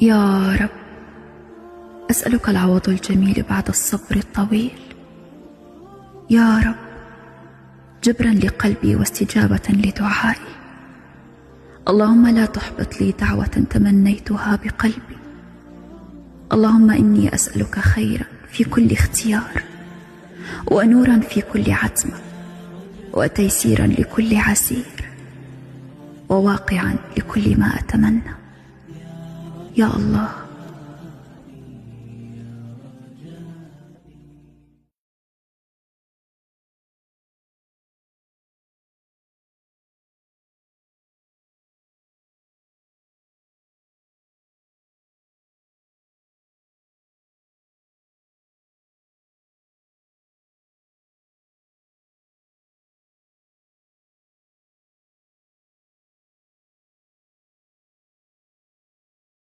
يا رب، أسألك العوض الجميل بعد الصبر الطويل. يا رب، جبرا لقلبي واستجابة لدعائي. اللهم لا تحبط لي دعوة تمنيتها بقلبي. اللهم إني أسألك خيرا في كل اختيار، ونورا في كل عتمة، وتيسيرا لكل عسير، وواقعا لكل ما أتمنى. يا الله،